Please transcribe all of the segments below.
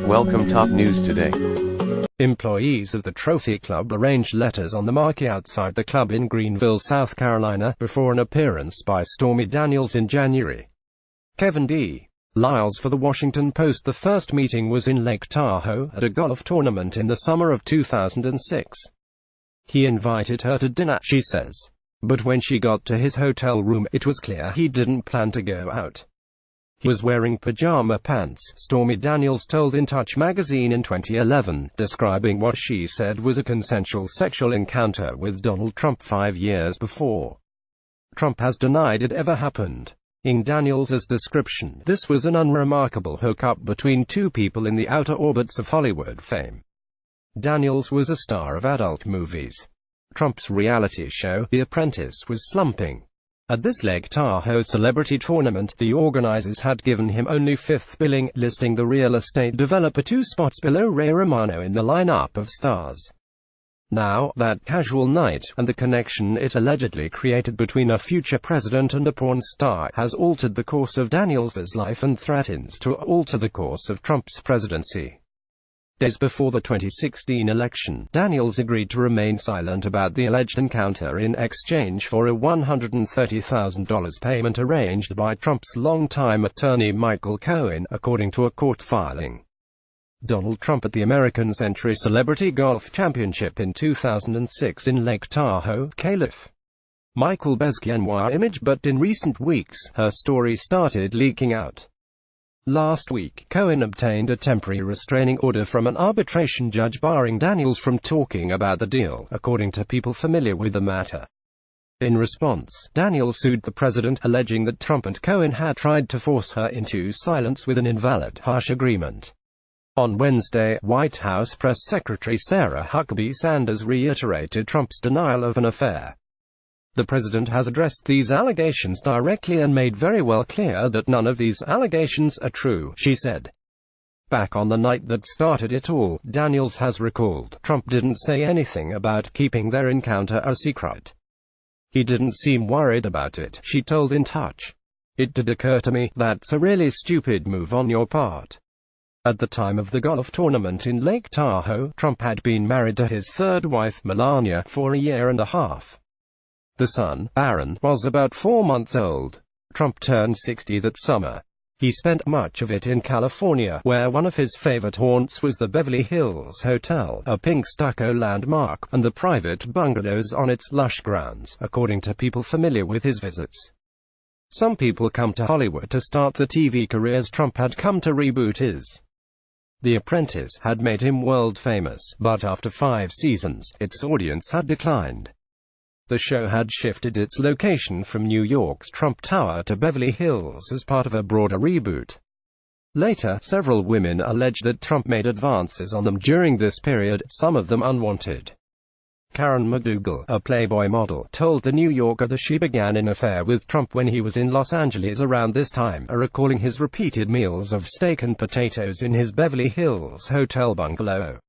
Welcome top news today. Employees of the Trophy Club arranged letters on the marquee outside the club in Greenville, South Carolina, before an appearance by Stormy Daniels in January. Kevin D. Liles for The Washington Post. The first meeting was in Lake Tahoe, at a golf tournament in the summer of 2006. He invited her to dinner, she says. But when she got to his hotel room, it was clear he didn't plan to go out. He was wearing pajama pants, Stormy Daniels told In Touch magazine in 2011, describing what she said was a consensual sexual encounter with Donald Trump 5 years before. Trump has denied it ever happened. In Daniels' description, this was an unremarkable hookup between two people in the outer orbits of Hollywood fame. Daniels was a star of adult movies. Trump's reality show, The Apprentice, was slumping. At this Lake Tahoe celebrity tournament, the organizers had given him only fifth billing, listing the real estate developer 2 spots below Ray Romano in the lineup of stars. Now, that casual night, and the connection it allegedly created between a future president and a porn star, has altered the course of Daniels' life and threatens to alter the course of Trump's presidency. Days before the 2016 election, Daniels agreed to remain silent about the alleged encounter in exchange for a $130,000 payment arranged by Trump's longtime attorney Michael Cohen, according to a court filing. Donald Trump at the American Century Celebrity Golf Championship in 2006 in Lake Tahoe, Calif. Michael Bezkianwa image. But in recent weeks, her story started leaking out. Last week, Cohen obtained a temporary restraining order from an arbitration judge barring Daniels from talking about the deal, according to people familiar with the matter. In response, Daniels sued the president, alleging that Trump and Cohen had tried to force her into silence with an invalid, harsh agreement. On Wednesday, White House Press Secretary Sarah Huckabee Sanders reiterated Trump's denial of an affair. The president has addressed these allegations directly and made very well clear that none of these allegations are true, she said. Back on the night that started it all, Daniels has recalled, Trump didn't say anything about keeping their encounter a secret. He didn't seem worried about it, she told In Touch. It did occur to me, that's a really stupid move on your part. At the time of the golf tournament in Lake Tahoe, Trump had been married to his third wife, Melania, for a year and a half. The son, Aaron, was about 4 months old. Trump turned 60 that summer. He spent much of it in California, where one of his favorite haunts was the Beverly Hills Hotel, a pink stucco landmark, and the private bungalows on its lush grounds, according to people familiar with his visits. Some people come to Hollywood to start the TV careers Trump had come to reboot his. The Apprentice had made him world famous, but after 5 seasons, its audience had declined. The show had shifted its location from New York's Trump Tower to Beverly Hills as part of a broader reboot. Later, several women alleged that Trump made advances on them during this period, some of them unwanted. Karen McDougal, a Playboy model, told The New Yorker that she began an affair with Trump when he was in Los Angeles around this time, recalling his repeated meals of steak and potatoes in his Beverly Hills hotel bungalow.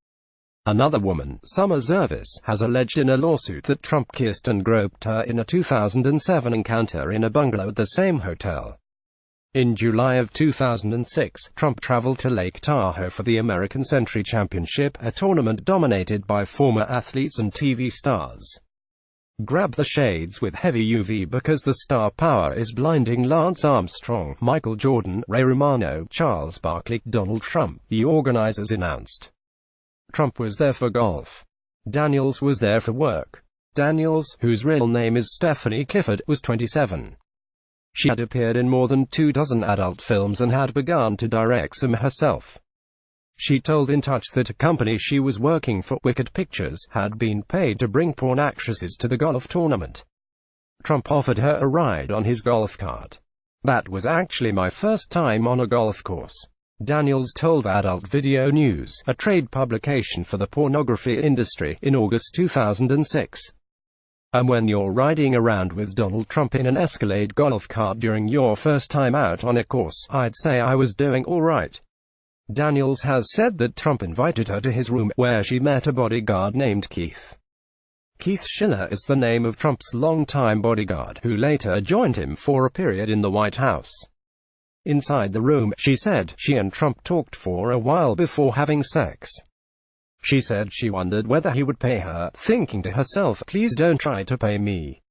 Another woman, Summer Zervis, has alleged in a lawsuit that Trump kissed and groped her in a 2007 encounter in a bungalow at the same hotel. In July of 2006, Trump traveled to Lake Tahoe for the American Century Championship, a tournament dominated by former athletes and TV stars. Grab the shades with heavy UV because the star power is blinding. Lance Armstrong, Michael Jordan, Ray Romano, Charles Barkley, Donald Trump, the organizers announced. Trump was there for golf. Daniels was there for work. Daniels, whose real name is Stephanie Clifford, was 27. She had appeared in more than 24 adult films and had begun to direct some herself. She told In Touch that a company she was working for, Wicked Pictures, had been paid to bring porn actresses to the golf tournament. Trump offered her a ride on his golf cart. That was actually my first time on a golf course, Daniels told Adult Video News, a trade publication for the pornography industry, in August 2006. And when you're riding around with Donald Trump in an Escalade golf cart during your first time out on a course, I'd say I was doing all right. Daniels has said that Trump invited her to his room, where she met a bodyguard named Keith. Keith Schiller is the name of Trump's longtime bodyguard, who later joined him for a period in the White House. Inside the room, she said, she and Trump talked for a while before having sex. She said she wondered whether he would pay her, thinking to herself, please don't try to pay me.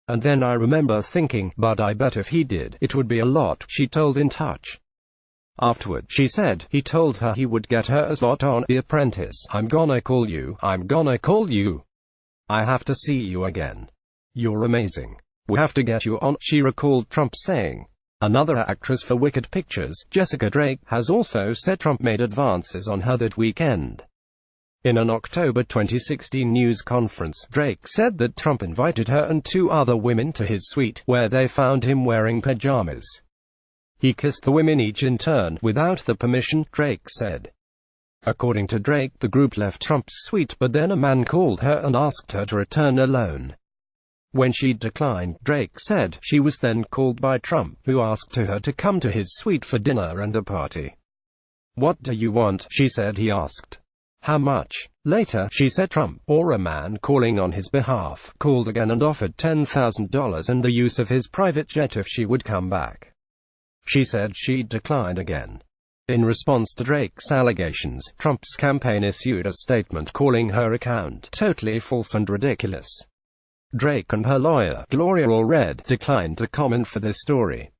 And then I remember thinking, but I bet if he did, it would be a lot, she told In Touch. Afterward, she said, he told her he would get her a slot on The Apprentice. I'm gonna call you. I have to see you again. You're amazing. We have to get you on, she recalled Trump saying. Another actress for Wicked Pictures, Jessica Drake, has also said Trump made advances on her that weekend. In an October 2016 news conference, Drake said that Trump invited her and 2 other women to his suite, where they found him wearing pajamas. He kissed the women each in turn, without the permission, Drake said. According to Drake, the group left Trump's suite, but then a man called her and asked her to return alone. When she declined, Drake said, she was then called by Trump, who asked her to come to his suite for dinner and a party. What do you want? She said. He asked. How much? Later, she said Trump, or a man calling on his behalf, called again and offered $10,000 and the use of his private jet if she would come back. She said she declined again. In response to Drake's allegations, Trump's campaign issued a statement calling her account totally false and ridiculous. Drake and her lawyer, Gloria Allred, declined to comment for this story.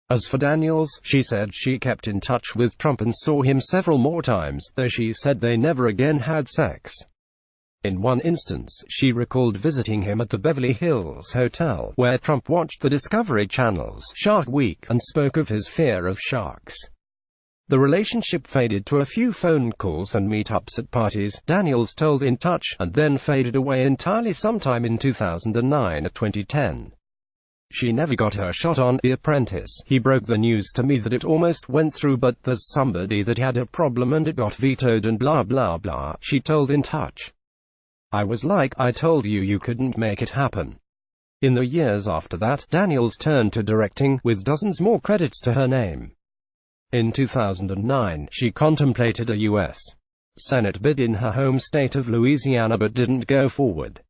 As for Daniels, she said she kept in touch with Trump and saw him several more times, though she said they never again had sex. In one instance, she recalled visiting him at the Beverly Hills hotel, where Trump watched the Discovery Channel's Shark Week, and spoke of his fear of sharks. The relationship faded to a few phone calls and meetups at parties, Daniels told In Touch, and then faded away entirely sometime in 2009 or 2010. She never got her shot on The Apprentice. He broke the news to me that it almost went through, but there's somebody that had a problem and it got vetoed and blah blah blah, she told In Touch. I was like, I told you you couldn't make it happen. In the years after that, Daniels turned to directing, with dozens more credits to her name. In 2009, she contemplated a U.S. Senate bid in her home state of Louisiana but didn't go forward.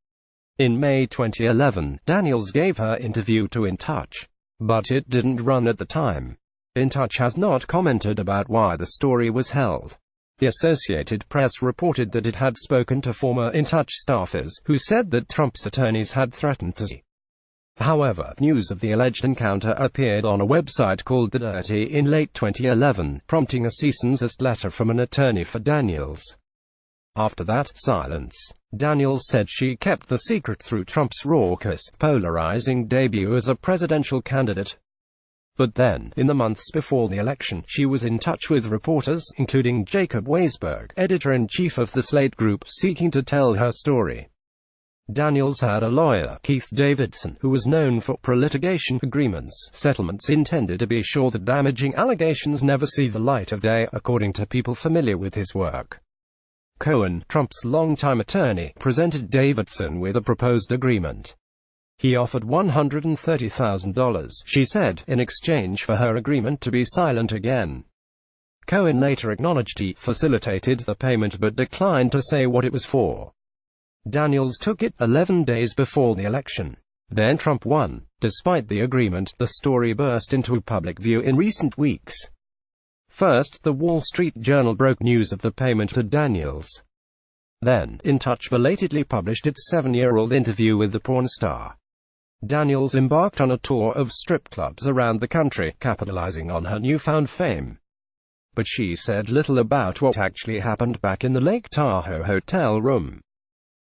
In May 2011, Daniels gave her interview to In Touch, but it didn't run at the time. In Touch has not commented about why the story was held. The Associated Press reported that it had spoken to former In Touch staffers, who said that Trump's attorneys had threatened to sue. However, news of the alleged encounter appeared on a website called The Dirty in late 2011, prompting a cease and desist letter from an attorney for Daniels. After that, silence. Daniels said she kept the secret through Trump's raucous, polarizing debut as a presidential candidate. But then, in the months before the election, she was in touch with reporters, including Jacob Weisberg, editor-in-chief of the Slate Group, seeking to tell her story. Daniels had a lawyer, Keith Davidson, who was known for pro-litigation agreements, settlements intended to be sure that damaging allegations never see the light of day, according to people familiar with his work. Cohen, Trump's longtime attorney, presented Davidson with a proposed agreement. He offered $130,000, she said, in exchange for her agreement to be silent again. Cohen later acknowledged he facilitated the payment but declined to say what it was for. Daniels took it 11 days before the election. Then Trump won. Despite the agreement, the story burst into public view in recent weeks. First, the Wall Street Journal broke news of the payment to Daniels. Then, In Touch belatedly published its 7-year-old interview with the porn star. Daniels embarked on a tour of strip clubs around the country, capitalizing on her newfound fame. But she said little about what actually happened back in the Lake Tahoe hotel room.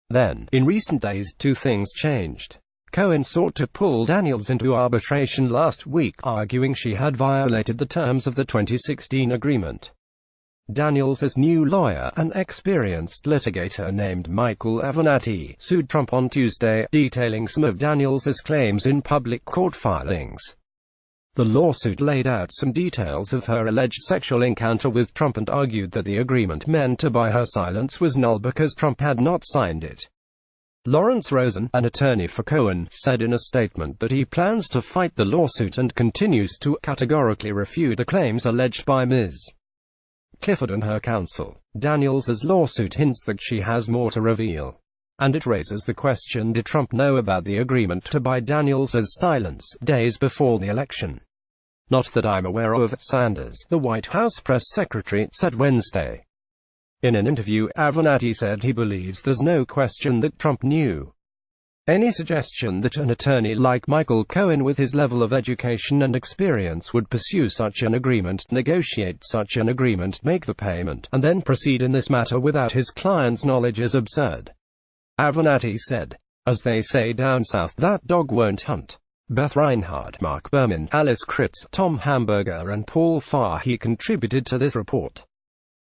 Then, in recent days, 2 things changed. Cohen sought to pull Daniels into arbitration last week, arguing she had violated the terms of the 2016 agreement. Daniels' new lawyer, an experienced litigator named Michael Avenatti, sued Trump on Tuesday, detailing some of Daniels' claims in public court filings. The lawsuit laid out some details of her alleged sexual encounter with Trump and argued that the agreement meant to buy her silence was null because Trump had not signed it. Lawrence Rosen, an attorney for Cohen, said in a statement that he plans to fight the lawsuit and continues to categorically refute the claims alleged by Ms. Clifford and her counsel. Daniels' lawsuit hints that she has more to reveal. And it raises the question, did Trump know about the agreement to buy Daniels' silence days before the election? "Not that I'm aware of," Sanders, the White House press secretary, said Wednesday. In an interview, Avenatti said he believes there's no question that Trump knew. Any suggestion that an attorney like Michael Cohen with his level of education and experience would pursue such an agreement, negotiate such an agreement, make the payment, and then proceed in this matter without his client's knowledge is absurd. Avenatti said, "As they say down south, that dog won't hunt." Beth Reinhard, Mark Berman, Alice Kritz, Tom Hamburger and Paul Fahey contributed to this report.